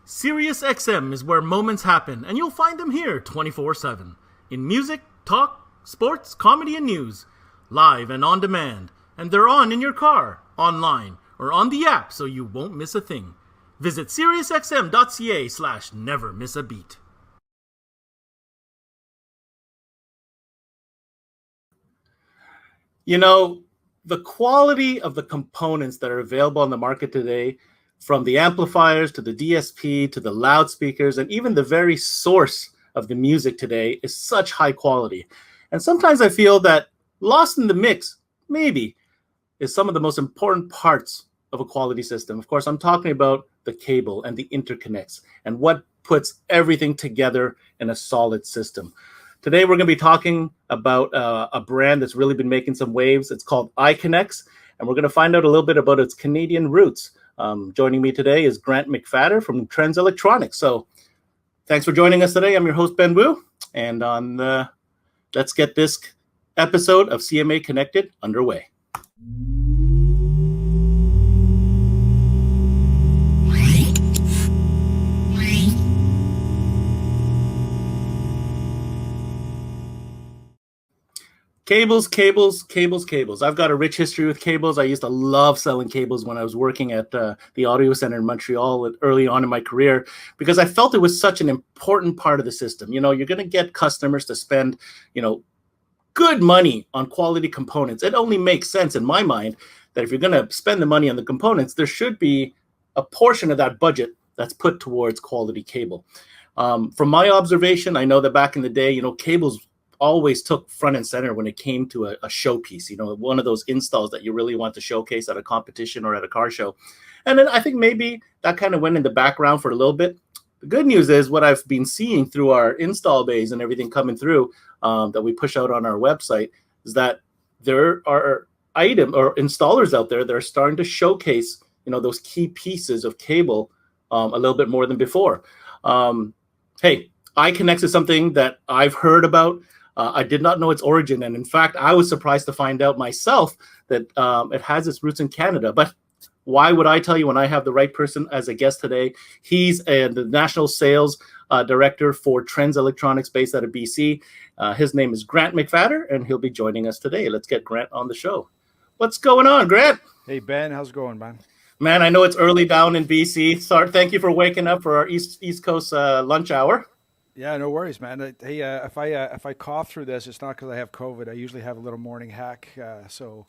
SiriusXM is where moments happen, and you'll find them here 24/7. In music, talk, sports, comedy, and news. Live and on demand. And they're on in your car, online, or on the app so you won't miss a thing. Visit SiriusXM.ca/never miss a beat. You know, the quality of the components that are available on the market today, from the amplifiers to the DSP to the loudspeakers and even the very source of the music today, is such high quality. And sometimes I feel that lost in the mix, maybe, is some of the most important parts of a quality system. Of course, I'm talking about the cable and the interconnects and what puts everything together in a solid system. Today, we're going to be talking about a brand that's really been making some waves. It's called iConnects, and we're going to find out a little bit about its Canadian roots. Joining me today is Grant McFatter from Trends Electronics. So thanks for joining us today. I'm your host, Ben Wu, and let's get this episode of CMA Connected underway. Cables. I've got a rich history with cables. I used to love selling cables when I was working at the Audio Center in Montreal early on in my career, because I felt it was such an important part of the system. You know, you're going to get customers to spend, good money on quality components. It only makes sense in my mind that if you're going to spend the money on the components, there should be a portion of that budget that's put towards quality cable. From my observation, I know that back in the day, cables always took front and center when it came to a showpiece, one of those installs that you really want to showcase at a competition or at a car show. And then I think maybe that kind of went in the background for a little bit. The good news is what I've been seeing through our install bays and everything coming through that we push out on our website is that there are installers out there that are starting to showcase, those key pieces of cable a little bit more than before. Hey, iConnects is something that I've heard about. I did not know its origin. And in fact, I was surprised to find out myself that it has its roots in Canada. But why would I tell you when I have the right person as a guest today? He's the National Sales Director for Trends Electronics based out of BC. His name is Grant McFatter, and he'll be joining us today. Let's get Grant on the show. What's going on, Grant? Hey, Ben. How's it going, man? Man, I know it's early down in BC. Sorry, thank you for waking up for our East Coast lunch hour. Yeah, no worries, man. Hey, if I cough through this, it's not because I have COVID. I usually have a little morning hack, so.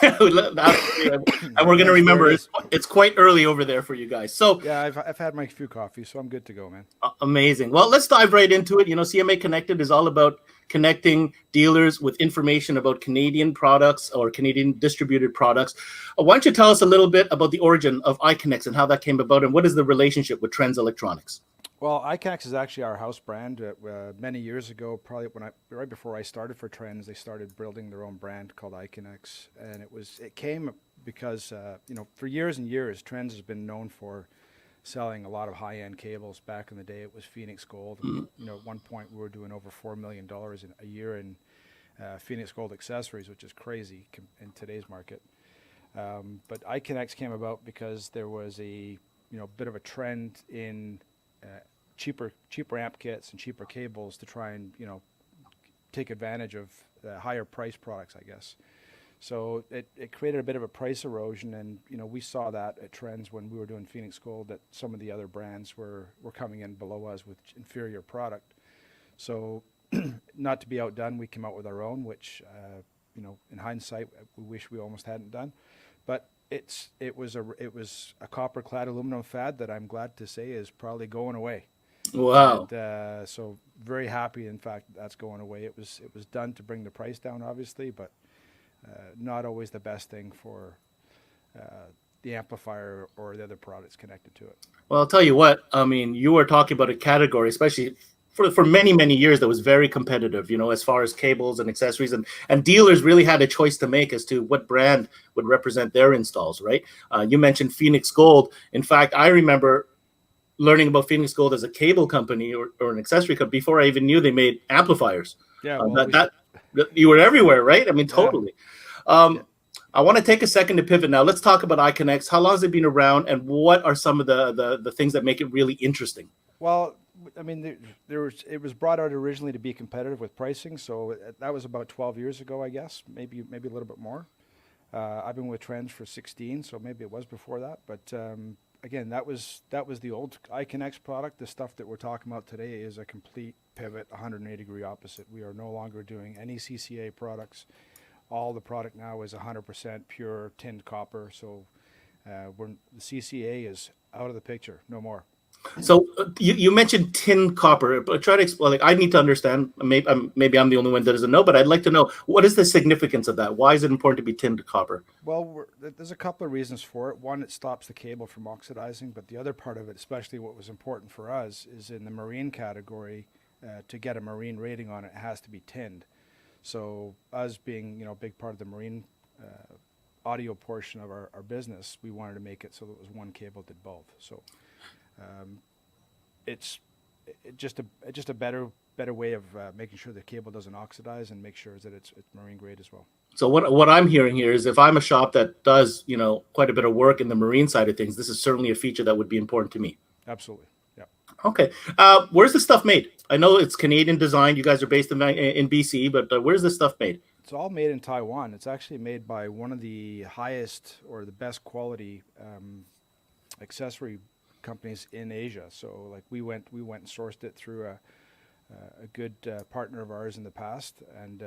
And we're going to remember it's quite early over there for you guys. So yeah, I've had my few coffees, so I'm good to go, man. Amazing. Well, let's dive right into it. CMA Connected is all about connecting dealers with information about Canadian products or Canadian distributed products. Why don't you tell us a little bit about the origin of iConnects and how that came about, and what is the relationship with Trends Electronics? Well, iConnects is actually our house brand. Many years ago, probably right before I started for Trends, they started building their own brand called iConnects, and it came because for years and years, Trends has been known for selling a lot of high-end cables. Back in the day, it was Phoenix Gold. Mm-hmm. At one point, we were doing over $4 million a year in Phoenix Gold accessories, which is crazy in today's market. But iConnects came about because there was a bit of a trend in cheaper amp kits and cheaper cables to try and take advantage of higher price products, I guess. So it created a bit of a price erosion, and we saw that at Trends when we were doing Phoenix Gold, that some of the other brands were coming in below us with inferior product. So not to be outdone, we came out with our own, which in hindsight we wish we almost hadn't done, but it was a copper clad aluminum fad that I'm glad to say is probably going away. Wow. And, so very happy, in fact, that's going away. It was done to bring the price down, obviously, but not always the best thing for the amplifier or the other products connected to it. Well, I'll tell you what, you were talking about a category, especially for many, many years, that was very competitive, as far as cables and accessories, and dealers really had a choice to make as to what brand would represent their installs, right? You mentioned Phoenix Gold. In fact, I remember learning about Phoenix Gold as a cable company or an accessory company before I even knew they made amplifiers. Yeah, well, you were everywhere, right? Totally. Yeah. I want to take a second to pivot now. Let's talk about iConnects. How long has it been around, and what are some of the things that make it really interesting? Well, I mean, it was brought out originally to be competitive with pricing, so that was about 12 years ago, I guess, maybe a little bit more. I've been with Trends for 16, so maybe it was before that. But again, that was the old iConnects product. The stuff that we're talking about today is a complete pivot, 180-degree opposite. We are no longer doing any CCA products. All the product now is 100% pure tinned copper. So the CCA is out of the picture, no more. So you mentioned tin copper, but try to explain. Like, I need to understand. Maybe I'm the only one that doesn't know, but I'd like to know, what is the significance of that? Why is it important to be tinned copper? Well, there's a couple of reasons for it. One, it stops the cable from oxidizing, but the other part of it, especially what was important for us, is in the marine category. To get a marine rating on it, it has to be tinned. So us being a big part of the marine audio portion of our business, we wanted to make it so that it was one cable did both. So. It's just a better way of making sure the cable doesn't oxidize and make sure that it's marine grade as well. So what I'm hearing here is, if I'm a shop that does quite a bit of work in the marine side of things, this is certainly a feature that would be important to me. Absolutely, yeah. Okay, where's the stuff made? I know it's Canadian designed. You guys are based in BC, but where's this stuff made? It's all made in Taiwan. It's actually made by one of the highest or the best quality accessory companies in Asia. So like we went and sourced it through a good partner of ours in the past, and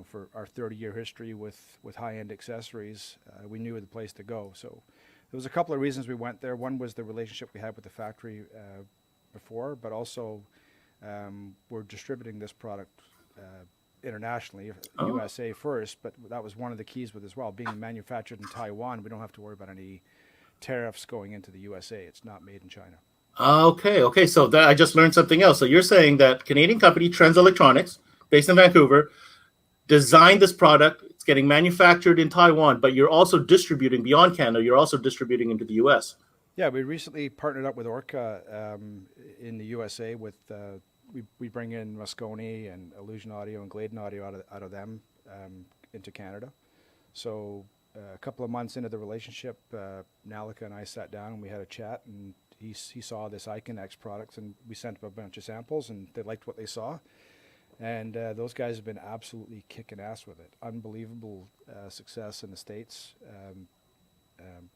for our 30-year history with high-end accessories, we knew the place to go. So there was a couple of reasons we went there. One was the relationship we had with the factory before, but also we're distributing this product internationally, USA first, but that was one of the keys with as well. Being manufactured in Taiwan, we don't have to worry about any tariffs going into the USA. It's not made in China. Okay. So I just learned something else. So you're saying that Canadian company Trends Electronics, based in Vancouver, designed this product. It's getting manufactured in Taiwan, but you're also distributing beyond Canada. You're also distributing into the US. Yeah, we recently partnered up with Orca in the USA. With we bring in Moscone and Illusion Audio and Gladen Audio out of them into Canada. So. A couple of months into the relationship, Nalika and I sat down and we had a chat, and he saw this iConnects products, and we sent him a bunch of samples, and they liked what they saw. And those guys have been absolutely kicking ass with it. Unbelievable success in the States,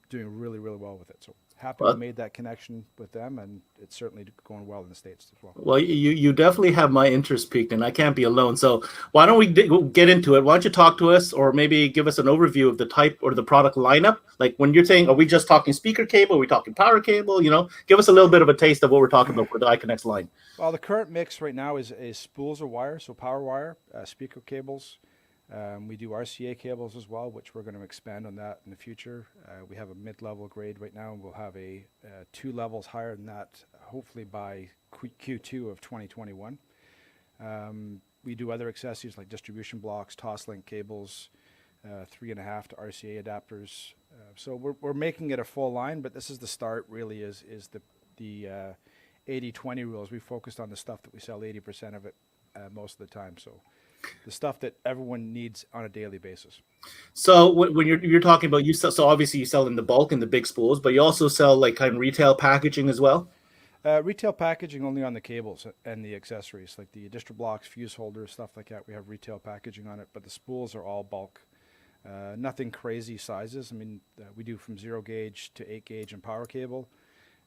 doing really, really well with it. So happy we made that connection with them, and it's certainly going well in the States as well. Well, you definitely have my interest peaked, and I can't be alone. So why don't we get into it? Why don't you talk to us, or maybe give us an overview of the type or the product lineup? Like, when you're saying, are we just talking speaker cable? Are we talking power cable? Give us a little bit of a taste of what we're talking about for the iConnects line. Well, the current mix right now is spools of wire, so power wire, speaker cables. We do RCA cables as well, which we're going to expand on that in the future. We have a mid-level grade right now, and we'll have a 2 levels higher than that, hopefully by Q2 of 2021. We do other accessories like distribution blocks, toss-link cables, 3.5 to RCA adapters. So we're making it a full line, but this is the start. Really, is the 80-20 rules. We focused on the stuff that we sell 80% of it most of the time. So. The stuff that everyone needs on a daily basis. So when you're talking about, so obviously you sell in the bulk in the big spools, but you also sell like kind of retail packaging as well? Retail packaging only on the cables and the accessories, like the distro blocks, fuse holders, stuff like that. We have retail packaging on it, but the spools are all bulk. Nothing crazy sizes. I mean, we do from 0 gauge to 8 gauge in power cable,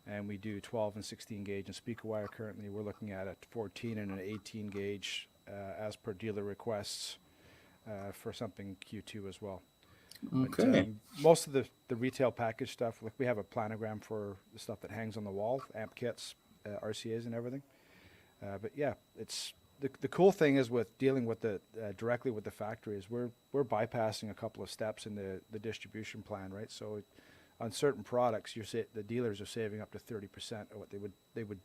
and we do 12 and 16 gauge in speaker wire. Currently, we're looking at a 14 and an 18 gauge as per dealer requests for something Q2 as well. Okay. But, most of the retail package stuff, like we have a planogram for the stuff that hangs on the wall, amp kits, RCAs and everything. But yeah, it's the cool thing is with dealing with the directly with the factory is we're bypassing a couple of steps in the distribution plan, right? So on certain products, the dealers are saving up to 30% of what they would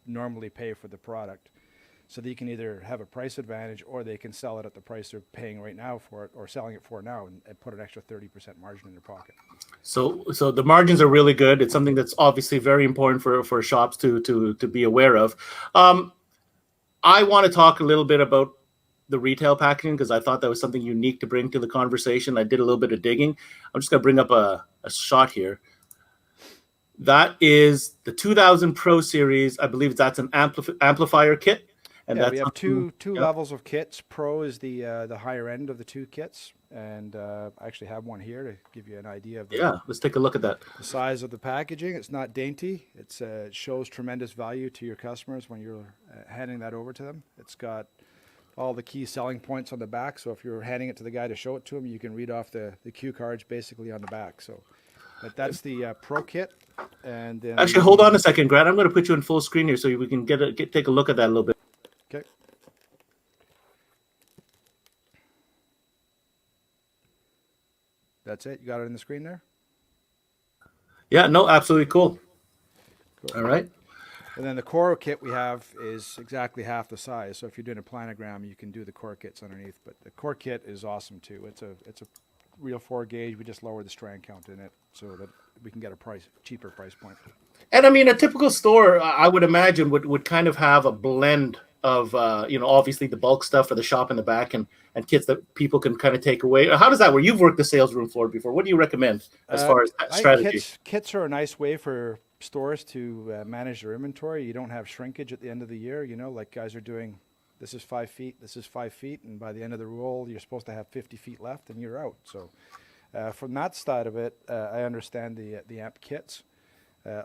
normally pay for the product. So they can either have a price advantage, or they can sell it at the price they're paying right now for it, or selling it for now, and put an extra 30% margin in their pocket. So the margins are really good. It's something that's obviously very important for shops to be aware of. I want to talk a little bit about the retail packaging because I thought that was something unique to bring to the conversation. I did a little bit of digging. I'm just going to bring up a shot here. That is the 2000 Pro Series. I believe that's an amplifier kit. And Yeah, that's we have two yeah. levels of kits. Pro is the higher end of the two kits, and I actually have one here to give you an idea of Yeah, let's take a look at that. the size of the packaging. It's not dainty. It shows tremendous value to your customers when you're handing that over to them. It's got all the key selling points on the back. So if you're handing it to the guy to show it to him, you can read off the cue cards basically on the back. So, but that's the Pro kit. And then Actually, hold on a second, Grant. I'm going to put you in full screen here so we can take a look at that a little bit. Okay. That's it. You got it in the screen there? Yeah, no, absolutely cool. All right. And then the core kit we have is exactly half the size. So if you're doing a planogram, you can do the core kits underneath. But the core kit is awesome too. It's a real 4 gauge. We just lowered the strand count in it so that we can get a cheaper price point. And I mean, a typical store, I would imagine, would kind of have a blend of, obviously the bulk stuff for the shop in the back and kits that people can kind of take away. How does that work? You've worked the sales room floor before. What do you recommend as far as strategy? Kits are a nice way for stores to manage their inventory. You don't have shrinkage at the end of the year. Like guys are doing, this is 5 feet, this is 5 feet, and by the end of the roll, you're supposed to have 50 feet left, and you're out. So from that side of it, I understand the amp kits.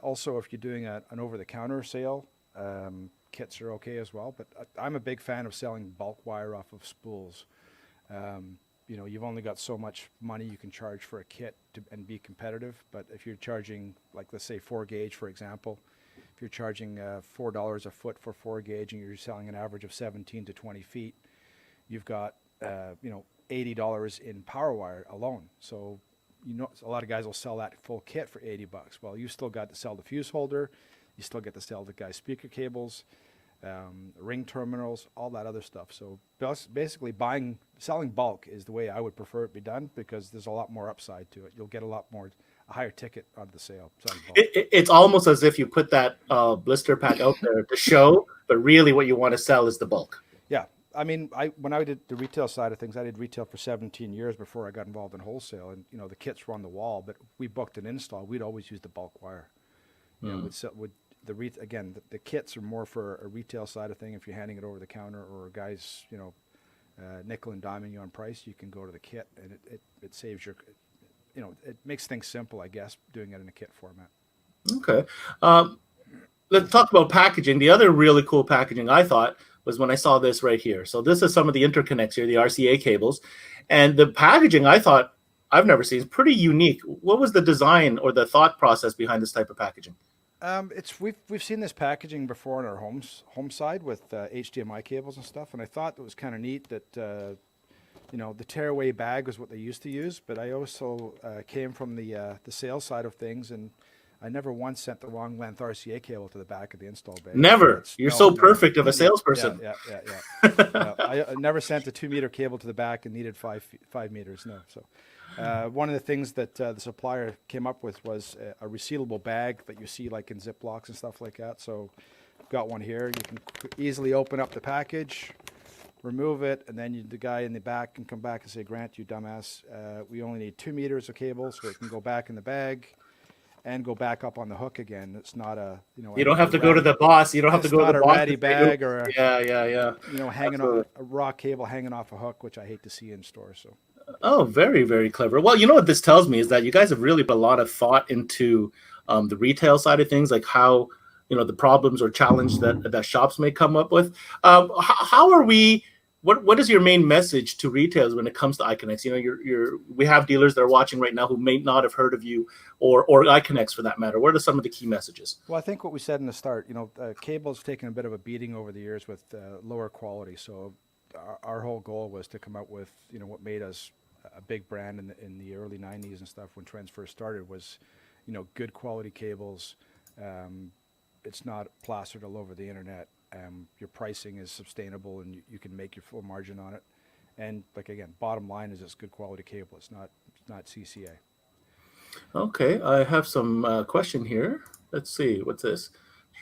Also, if you're doing an over-the-counter sale, kits are okay as well. But I'm a big fan of selling bulk wire off of spools. You've only got so much money you can charge for a kit and be competitive. But if you're charging, like let's say 4 gauge, for example, if you're charging $4 a foot for 4 gauge and you're selling an average of 17 to 20 feet, you've got $80 in power wire alone. So a lot of guys will sell that full kit for $80. Well, you still got to sell the fuse holder, you still get to sell the guy's speaker cables, ring terminals, all that other stuff. So basically selling bulk is the way I would prefer it be done because there's a lot more upside to it. You'll get a higher ticket on the sale. It's almost as if you put that blister pack out there to show, but really what you want to sell is the bulk. Yeah. I mean, when I did the retail side of things, I did retail for 17 years before I got involved in wholesale. And, the kits were on the wall, but we booked an install. We'd always use the bulk wire. The kits are more for a retail side of thing. If you're handing it over the counter or guys, nickel and diming you on price, you can go to the kit, and it saves your, it makes things simple, I guess, doing it in a kit format. Okay. Let's talk about packaging. The other really cool packaging I thought was when I saw this right here. So this is some of the interconnects here, the RCA cables, and the packaging I thought I've never seen is pretty unique. What was the design or the thought process behind this type of packaging? We've seen this packaging before in our home side with HDMI cables and stuff, and I thought it was kind of neat that the tearaway bag was what they used to use. But I also came from the sales side of things, and I never once sent the wrong length RCA cable to the back of the install bay. Never. You're so perfect of a salesperson. Yeah. I never sent a 2 meter cable to the back and needed 5 meters. No. So one of the things that the supplier came up with was a resealable bag that you see like in Ziplocs and stuff like that. So I've got one here. You can easily open up the package, remove it, and then the guy in the back can come back and say, "Grant, you dumbass, we only need 2 meters of cable, so it can go back in the bag and go back up on the hook again." It's not you don't have to go to the boss. You don't have to go to the boss. It's not a ratty bag or hanging on a raw cable hanging off a hook, which I hate to see in stores. So. Oh, very, very clever. Well, what this tells me is that you guys have really put a lot of thought into the retail side of things, like how the problems or challenge that shops may come up with. How are we? What is your main message to retailers when it comes to iConnects? We have dealers that are watching right now who may not have heard of you or iConnects for that matter. What are some of the key messages? Well, I think what we said in the start, cable's taken a bit of a beating over the years with lower quality. So our whole goal was to come out with what made us a big brand in the early 90s and stuff when trends first started was good quality cables. It's not plastered all over the internet. Your pricing is sustainable and you can make your full margin on it. And bottom line is it's good quality cable. It's not CCA. Okay, I have some question here. Let's see, what's this?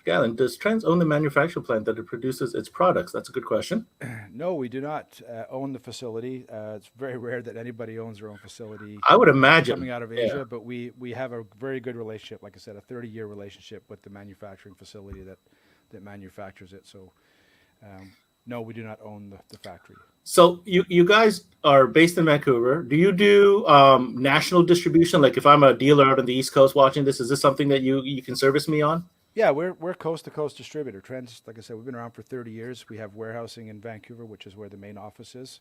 Galen, does Trends own the manufacturing plant that it produces its products? That's a good question. No, we do not own the facility. It's very rare that anybody owns their own facility I would imagine. coming out of Yeah. Asia, but we have a very good relationship, like I said, a 30-year relationship with the manufacturing facility that manufactures it. So, no, we do not own the factory. So you guys are based in Vancouver. Do you do national distribution? Like if I'm a dealer out on the East Coast watching this, is this something that you can service me on? Yeah, we're coast to coast distributor. Trends, like I said, we've been around for 30 years. We have warehousing in Vancouver, which is where the main office is.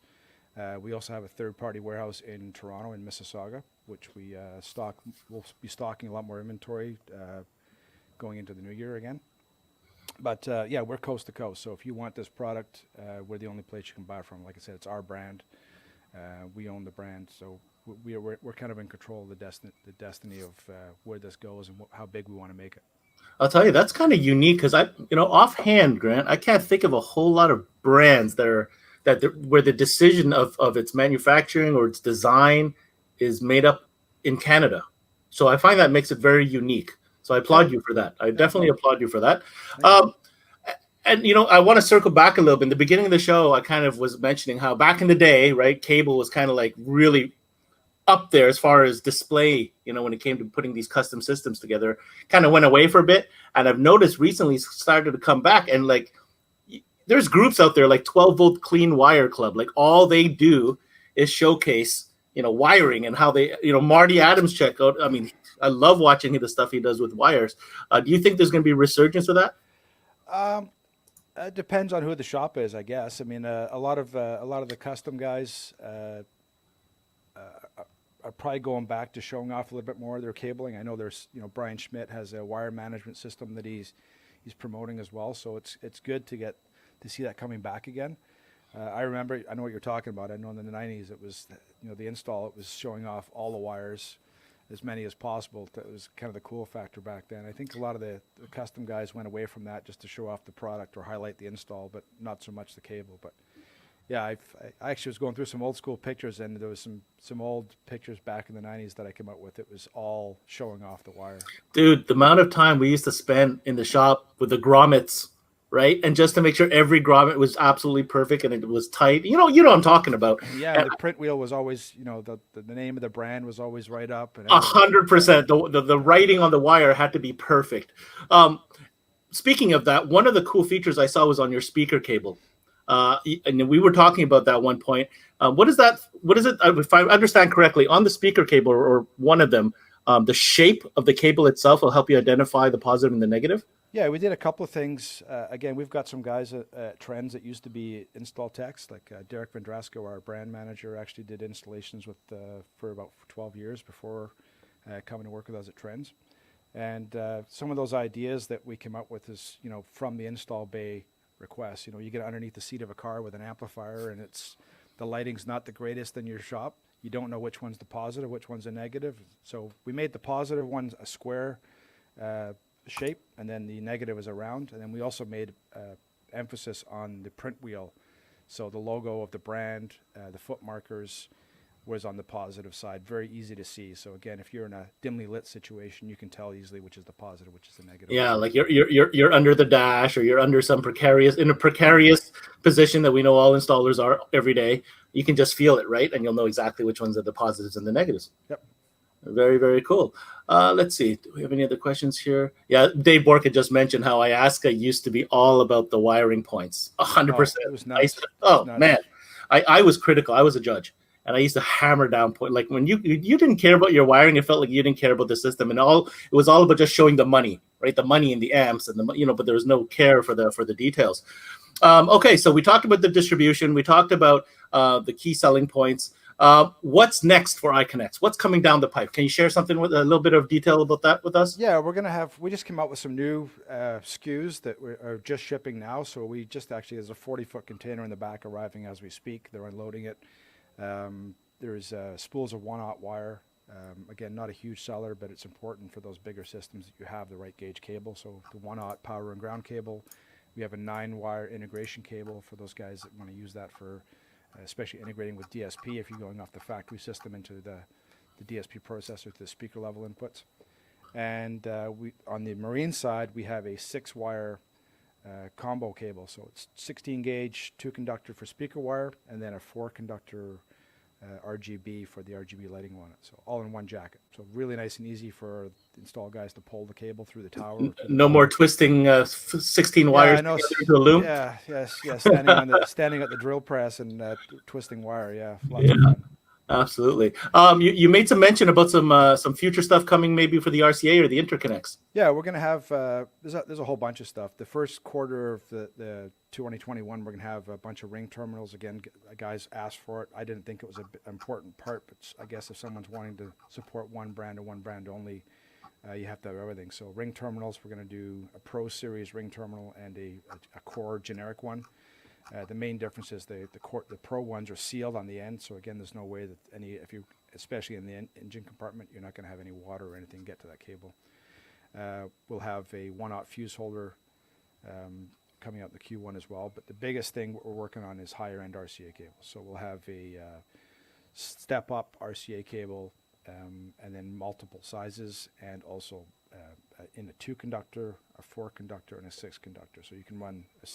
We also have a third-party warehouse in Toronto and Mississauga, which we stock. We'll be stocking a lot more inventory going into the new year again. But yeah, we're coast to coast. So if you want this product, we're the only place you can buy from. Like I said, it's our brand. We own the brand, so we're kind of in control of the destiny of where this goes and how big we want to make it. I'll tell you, that's kind of unique because offhand, Grant, I can't think of a whole lot of brands where the decision of its manufacturing or its design is made up in Canada. So I find that makes it very unique. So I applaud you for that. I definitely applaud you for that. And I want to circle back a little bit. In the beginning of the show, I kind of was mentioning how back in the day, right, cable was kind of like really up there as far as display, when it came to putting these custom systems together, kind of went away for a bit. And I've noticed recently it's started to come back. And like, there's groups out there like 12-volt clean wire club. Like all they do is showcase, wiring and how they, Marty Adams check out. I mean, I love watching the stuff he does with wires. Do you think there's going to be a resurgence of that? It depends on who the shop is, I guess. I mean, a lot of the custom guys are probably going back to showing off a little bit more of their cabling. I know there's, Brian Schmidt has a wire management system that he's promoting as well. So it's good to see that coming back again. I know what you're talking about. I know in the 90s it was, the install, it was showing off all the wires, as many as possible. That was kind of the cool factor back then. I think a lot of the custom guys went away from that just to show off the product or highlight the install, but not so much the cable. But yeah, I actually was going through some old school pictures, and there was some old pictures back in the 90s that I came up with. It was all showing off the wire. Dude, the amount of time we used to spend in the shop with the grommets, right? And just to make sure every grommet was absolutely perfect and it was tight. You know what I'm talking about. Yeah, and the print wheel was always, the name of the brand was always right up. 100%. The writing on the wire had to be perfect. Speaking of that, one of the cool features I saw was on your speaker cable. And we were talking about that one point. What is that? What is it? If I understand correctly, on the speaker cable or one of them, the shape of the cable itself will help you identify the positive and the negative? Yeah, we did a couple of things. Again, we've got some guys at Trends that used to be install techs, like Derek Vendrasco, our brand manager, actually did installations for about 12 years before coming to work with us at Trends. And some of those ideas that we came up with is, from the install bay requests. You get underneath the seat of a car with an amplifier, and the lighting's not the greatest in your shop. You don't know which one's the positive, which one's a negative. So we made the positive ones a square shape, and then the negative is a round. And then we also made emphasis on the print wheel. So the logo of the brand, the foot markers was on the positive side, very easy to see. So again, if you're in a dimly lit situation, you can tell easily which is the positive, which is the negative. Yeah, like you're under the dash, or you're under some precarious position that we know all installers are every day. You can just feel it, right? And you'll know exactly which ones are the positives and the negatives. Yep. Very, very cool. Let's see. Do we have any other questions here? Yeah, Dave Bork had just mentioned how Iasca used to be all about the wiring points. 100%. It was nuts. Man, I was critical. I was a judge. And I used to hammer down point. Like when you didn't care about your wiring, it felt like you didn't care about the system, and it was all about just showing the money, right? The money and the amps, and but there was no care for the details. Okay, so we talked about the distribution. We talked about the key selling points. What's next for iConnects? What's coming down the pipe? Can you share something with a little bit of detail about that with us? Yeah, we just came out with some new SKUs that are just shipping now. So we just actually, there's a 40-foot container in the back arriving as we speak. They're unloading it. There's spools of 1/0 wire. Again, not a huge seller, but it's important for those bigger systems that you have the right gauge cable. So the 1/0 power and ground cable. We have a 9-wire integration cable for those guys that want to use that for especially integrating with DSP if you're going off the factory system into the DSP processor to the speaker level inputs. And we on the marine side, we have a 6-wire combo cable. So it's 16 gauge, 2-conductor for speaker wire, and then a 4-conductor RGB for the RGB lighting on it. So all in one jacket. So really nice and easy for install guys to pull the cable through the tower. No more twisting 16 Yeah, wires I know. together into a loom. Yeah, yes, standing at the drill press and twisting wire. Yeah, lots of Yeah. fun. Absolutely. You made some mention about some future stuff coming maybe for the RCA or the interconnects. Yeah, we're going to have, there's a whole bunch of stuff. The first quarter of the 2021, we're going to have a bunch of ring terminals. Again, guys asked for it. I didn't think it was an important part, but I guess if someone's wanting to support one brand and one brand only, you have to have everything. So ring terminals, we're going to do a Pro Series ring terminal and a core generic one. The main difference is the Pro ones are sealed on the end, so again, there's no way that especially in the engine compartment, you're not going to have any water or anything get to that cable. We'll have a 1/0 fuse holder coming out in the Q1 as well, but the biggest thing we're working on is higher end RCA cables. So we'll have a step up RCA cable and then multiple sizes, and also in a 2-conductor, a 4-conductor, and a 6-conductor. So you can run a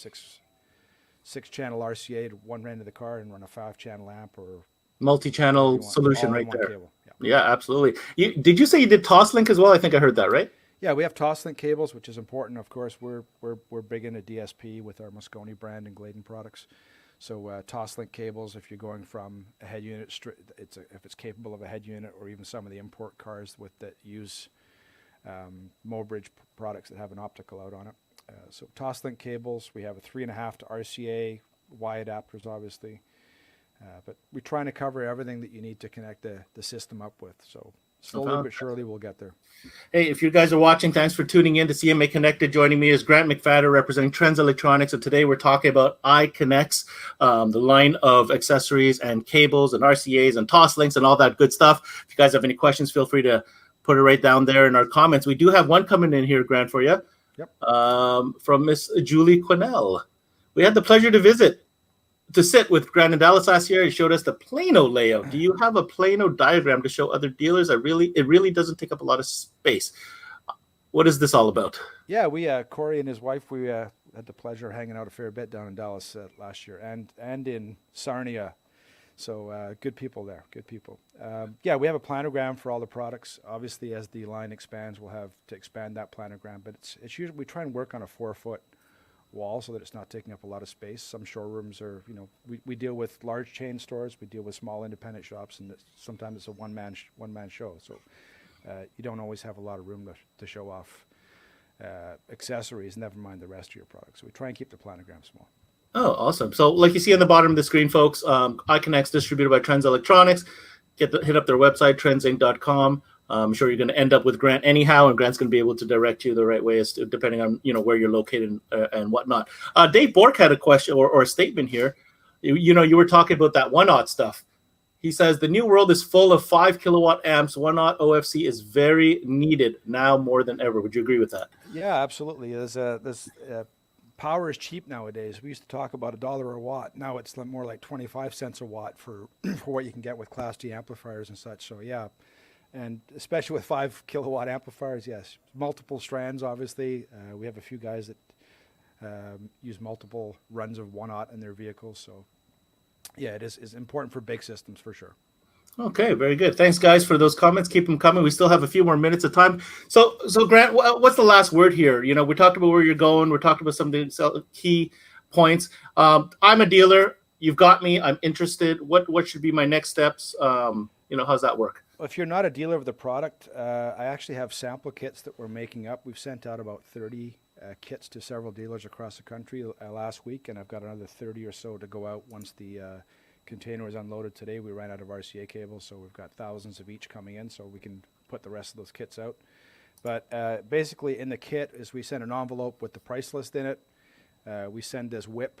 6-channel RCA to one end of the car and run a 5-channel amp or multi-channel solution right there. Cable. Yeah, absolutely. Did you say you did Toslink as well? I think I heard that, right? Yeah, we have Toslink cables, which is important. Of course, we're big into DSP with our Moscone brand and Gladen products. So Toslink cables, if you're going from a head unit, if it's capable of a head unit, or even some of the import cars that use Mobridge products that have an optical out on it. So Toslink cables, we have a 3.5 to RCA, Y adapters, obviously. But we're trying to cover everything that you need to connect the system up with. So slowly but surely we'll get there. Hey, if you guys are watching, thanks for tuning in to CMA Connected. Joining me is Grant McFatter representing Trends Electronics. And today we're talking about iConnects, the line of accessories and cables and RCAs and Toslinks and all that good stuff. If you guys have any questions, feel free to put it right down there in our comments. We do have one coming in here, Grant, for you. Yep. From Miss Julie Quinnell. We had the pleasure to sit with Grant in Dallas last year. He showed us the Plano layout. Do you have a Plano diagram to show other dealers? It really doesn't take up a lot of space. What is this all about? Yeah, Corey and his wife, we had the pleasure of hanging out a fair bit down in Dallas last year, and in Sarnia. So good people there, good people. Yeah, we have a planogram for all the products. Obviously, as the line expands, we'll have to expand that planogram. But it's usually, we try and work on a 4-foot wall so that it's not taking up a lot of space. Some showrooms are, we deal with large chain stores, we deal with small independent shops, and sometimes it's a one-man show. So you don't always have a lot of room to show off accessories, never mind the rest of your products. So we try and keep the planogram small. Oh, awesome. So like you see on the bottom of the screen, folks, iConnects distributed by Trends Electronics. Hit up their website, trendsinc.com. I'm sure you're going to end up with Grant anyhow, and Grant's going to be able to direct you the right way, depending on where you're located and whatnot. Dave Bork had a question or a statement here. You were talking about that 1/0 stuff. He says the new world is full of 5 kilowatt amps. 1/0 OFC is very needed now more than ever. Would you agree with that? Yeah, absolutely. Power is cheap nowadays. We used to talk about $1 a watt. Now it's more like 25 cents a watt for what you can get with Class D amplifiers and such. So yeah, and especially with 5 kilowatt amplifiers, yes, multiple strands. Obviously, we have a few guys that use multiple runs of 1/0 in their vehicles. So yeah, it is important for big systems for sure. Okay, very good. Thanks, guys, for those comments. Keep them coming. We still have a few more minutes of time. So Grant, what's the last word here? We talked about where you're going. We're talking about some of the key points. I'm a dealer. You've got me. I'm interested. What should be my next steps? How's that work? Well, if you're not a dealer of the product, I actually have sample kits that we're making up. We've sent out about 30 kits to several dealers across the country last week, and I've got another 30 or so to go out once the container was unloaded today. We ran out of RCA cables, so we've got thousands of each coming in, so we can put the rest of those kits out. But basically in the kit is we send an envelope with the price list in it. We send this whip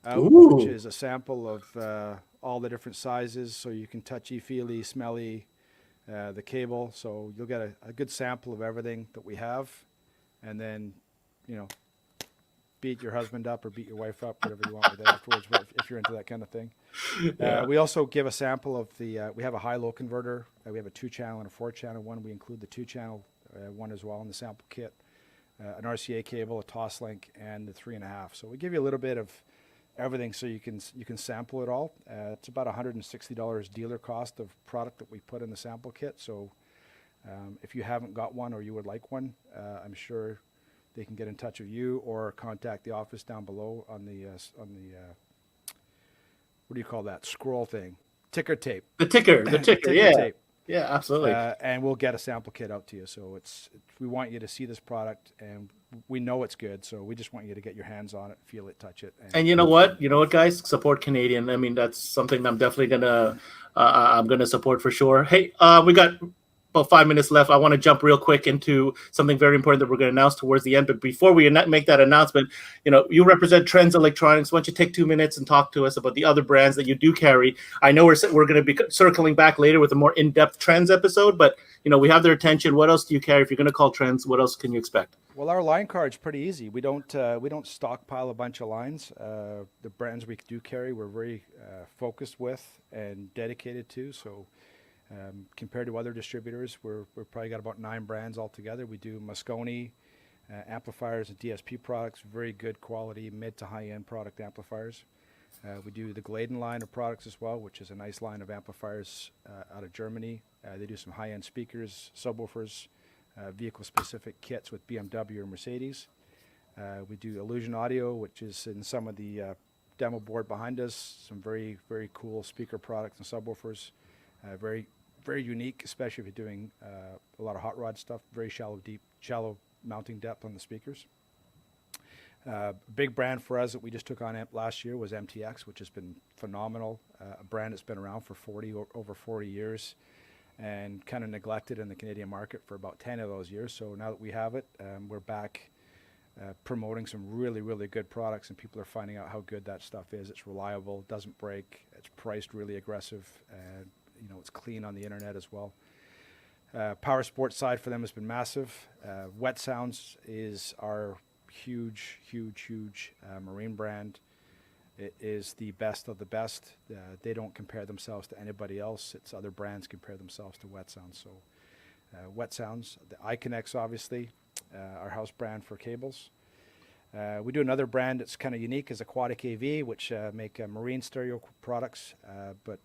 out, which is a sample of all the different sizes, so you can touchy, feely, smelly the cable. So you'll get a good sample of everything that we have, and then beat your husband up or beat your wife up, whatever you want with it afterwards, if you're into that kind of thing. We also give a sample of we have a high-low converter. We have a 2-channel and a 4-channel one. We include the 2-channel one as well in the sample kit, an RCA cable, a Toslink, and the 3.5. So we give you a little bit of everything so you can sample it all. It's about $160 dealer cost of product that we put in the sample kit. So if you haven't got one or you would like one, I'm sure they can get in touch with you or contact the office down below on the what do you call that scroll thing? Ticker tape. The ticker, yeah. Tape. Yeah, absolutely. And we'll get a sample kit out to you. So we want you to see this product, and we know it's good. So we just want you to get your hands on it, feel it, touch it. And you know what? Guys, support Canadian. I mean, that's something I'm definitely gonna support for sure. Hey, we got about 5 minutes left. I want to jump real quick into something very important that we're going to announce towards the end. But before we make that announcement, you represent Trends Electronics. Why don't you take 2 minutes and talk to us about the other brands that you do carry? I know we're going to be circling back later with a more in-depth Trends episode, but we have their attention. What else do you carry? If you're going to call Trends, what else can you expect? Well, our line card's pretty easy. We don't stockpile a bunch of lines. The brands we do carry, we're very focused with and dedicated to. So. Compared to other distributors, we've probably got about 9 brands altogether. We do Moscone amplifiers and DSP products, very good quality, mid to high-end product amplifiers. We do the Gladen line of products as well, which is a nice line of amplifiers out of Germany. They do some high-end speakers, subwoofers, vehicle-specific kits with BMW or Mercedes. We do Illusion Audio, which is in some of the demo board behind us, some very, very cool speaker products and subwoofers. Very unique, especially if you're doing a lot of hot rod stuff. Very shallow mounting depth on the speakers. Big brand for us that we just took on last year was MTX, which has been phenomenal. A brand that's been around for over 40 years, and kind of neglected in the Canadian market for about 10 of those years. So now that we have it, we're back promoting some really, really good products, and people are finding out how good that stuff is. It's reliable, doesn't break, it's priced really aggressive, and it's clean on the internet as well. Power sports side for them has been massive. Wet Sounds is our huge marine brand. It is the best of the best. They don't compare themselves to anybody else. It's other brands compare themselves to Wet Sounds. So Wet Sounds, the iConnects obviously, our house brand for cables. We do another brand that's kind of unique is Aquatic AV, which make marine stereo products, but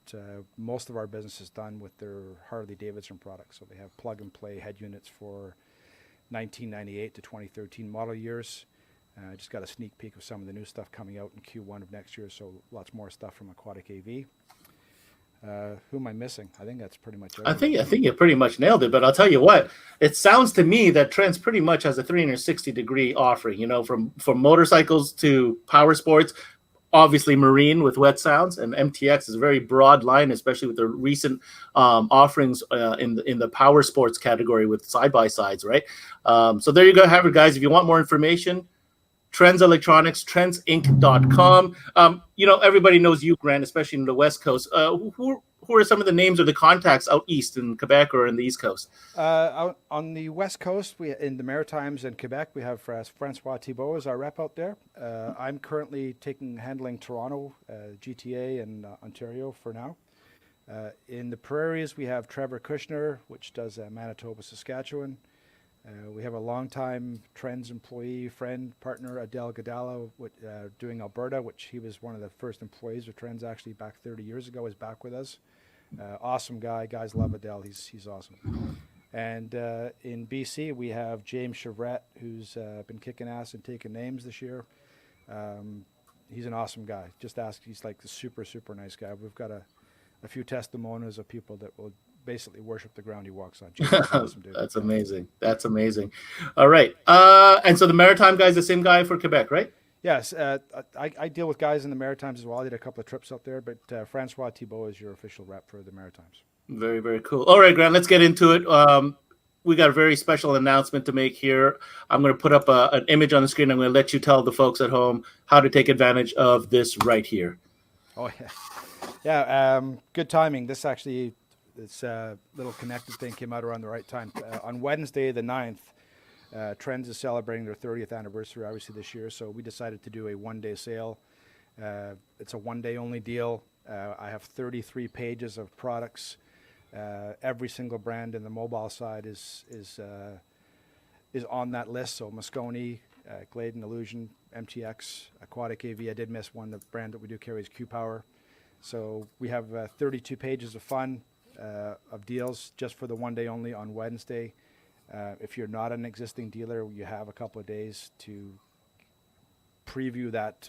most of our business is done with their Harley-Davidson products. So they have plug-and-play head units for 1998 to 2013 model years. Just got a sneak peek of some of the new stuff coming out in Q1 of next year, so lots more stuff from Aquatic AV. Who am I missing? I think that's pretty much everything. I think you pretty much nailed it, but I'll tell you what, it sounds to me that Trends pretty much has a 360-degree offering, from motorcycles to power sports, obviously marine with Wet Sounds, and MTX is a very broad line, especially with the recent offerings in the power sports category with side-by-sides, right? So there you go, have it, guys. If you want more information, Trends Electronics, trendsinc.com. Everybody knows you, Grant, especially in the West Coast. Who are some of the names or the contacts out east in Quebec or in the East Coast? Out on the West Coast, in the Maritimes and Quebec, we have Francois Thibault as our rep out there. I'm currently handling Toronto, GTA, and Ontario for now. In the Prairies, we have Trevor Kushner, which does Manitoba, Saskatchewan. We have a longtime Trends employee, friend, partner, Adele Gadala, doing Alberta, which he was one of the first employees of Trends actually back 30 years ago, is back with us. Awesome guy. Guys love Adele. He's awesome. And in BC, we have James Chevrette, who's been kicking ass and taking names this year. He's an awesome guy. Just ask. He's like the super, super nice guy. We've got a few testimonials of people that will basically worship the ground he walks on. Awesome, dude. That's amazing. All right. And so the Maritime guy's the same guy for Quebec, right? Yes. I deal with guys in the Maritimes as well. I did a couple of trips out there, but Francois Thibault is your official rep for the Maritimes. Very, very cool. All right, Grant, let's get into it. We got a very special announcement to make here. I'm going to put up an image on the screen. I'm going to let you tell the folks at home how to take advantage of this right here. Oh, yeah. Yeah, good timing. This little connected thing came out around the right time. On Wednesday, the 9th, Trends is celebrating their 30th anniversary, obviously, this year. So we decided to do a one-day sale. It's a one-day only deal. I have 33 pages of products. Every single brand in the mobile side is is on that list. So Moscone, Gladen, Illusion, MTX, Aquatic AV. I did miss one. The brand that we do carry is Q Power. So we have 32 pages of fun of deals just for the one day only on Wednesday. If you're not an existing dealer, you have a couple of days to preview that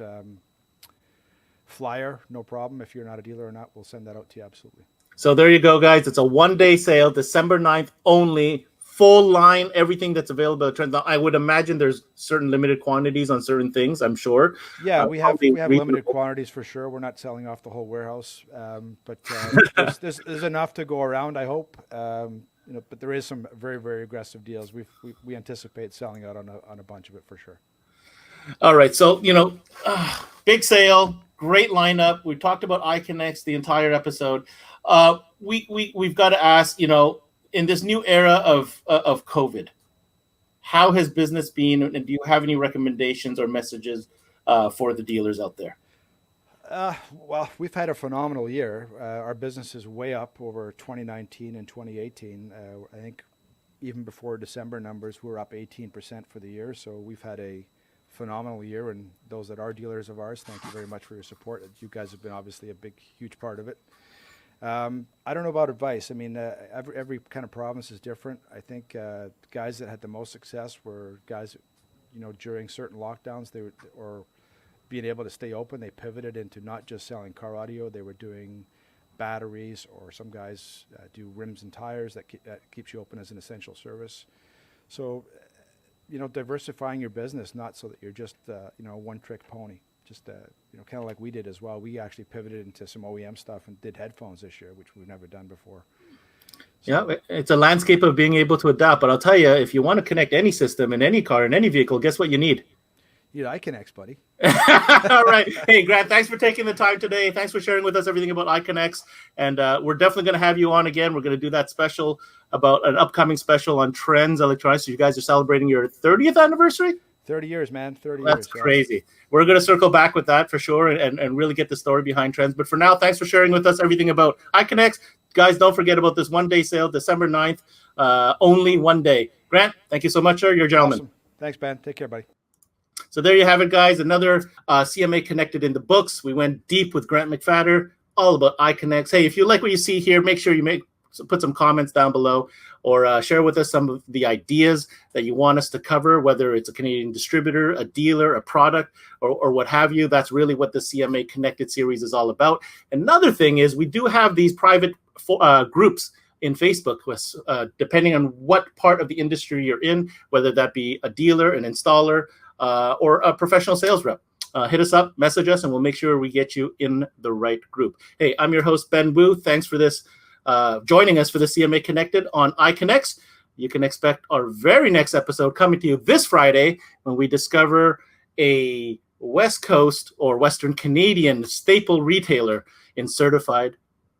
flyer. No problem. If you're not a dealer or not, we'll send that out to you. Absolutely. So there you go, guys. It's a one-day sale, December 9th only. Full line, everything that's available at Trends. I would imagine there's certain limited quantities on certain things, I'm sure. Yeah, we have limited quantities for sure. We're not selling off the whole warehouse, but there's enough to go around, I hope. But there is some very, very aggressive deals. We anticipate selling out on a bunch of it for sure. All right, so big sale, great lineup. We talked about iConnects the entire episode. We've got to ask, in this new era of COVID, how has business been, and do you have any recommendations or messages for the dealers out there? Well, we've had a phenomenal year. Our business is way up over 2019 and 2018. I think even before December numbers, we were up 18% for the year. So we've had a phenomenal year, and those that are dealers of ours, thank you very much for your support. You guys have been obviously a big, huge part of it. I don't know about advice. I mean, every kind of province is different. I think guys that had the most success were guys, during certain lockdowns, or being able to stay open, they pivoted into not just selling car audio. They were doing batteries, or some guys do rims and tires. That keeps you open as an essential service. So, diversifying your business, not so that you're just one-trick pony. Just kind of like we did as well. We actually pivoted into some OEM stuff and did headphones this year, which we've never done before. So, yeah, it's a landscape of being able to adapt. But I'll tell you, if you want to connect any system in any car, in any vehicle, guess what you need? You know, iConnects, buddy. All right. Hey, Grant, thanks for taking the time today. Thanks for sharing with us everything about iConnects. And we're definitely going to have you on again. We're going to do that special about an upcoming special on Trends Electronics. So you guys are celebrating your 30th anniversary? 30 years, man. 30 years. That's crazy. Yeah. We're going to circle back with that for sure and really get the story behind Trends. But for now, thanks for sharing with us everything about iConnects. Guys, don't forget about this one-day sale, December 9th. Only one day. Grant, thank you so much, sir. You're a gentleman. Awesome. Thanks, Ben. Take care, buddy. So there you have it, guys. Another CMA Connected in the books. We went deep with Grant McFatter, all about iConnects. Hey, if you like what you see here, make sure you put some comments down below, or share with us some of the ideas that you want us to cover, whether it's a Canadian distributor, a dealer, a product, or what have you. That's really what the CMA Connected series is all about. Another thing is we do have these private groups in Facebook, depending on what part of the industry you're in, whether that be a dealer, an installer, or a professional sales rep. Hit us up, message us, and we'll make sure we get you in the right group. Hey, I'm your host, Ben Wu. Thanks for this, joining us for the CMA Connected on iConnects. You can expect our very next episode coming to you this Friday when we discover a West Coast or Western Canadian staple retailer in certified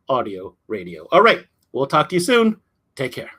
audio radio. All right, we'll talk to you soon. Take care.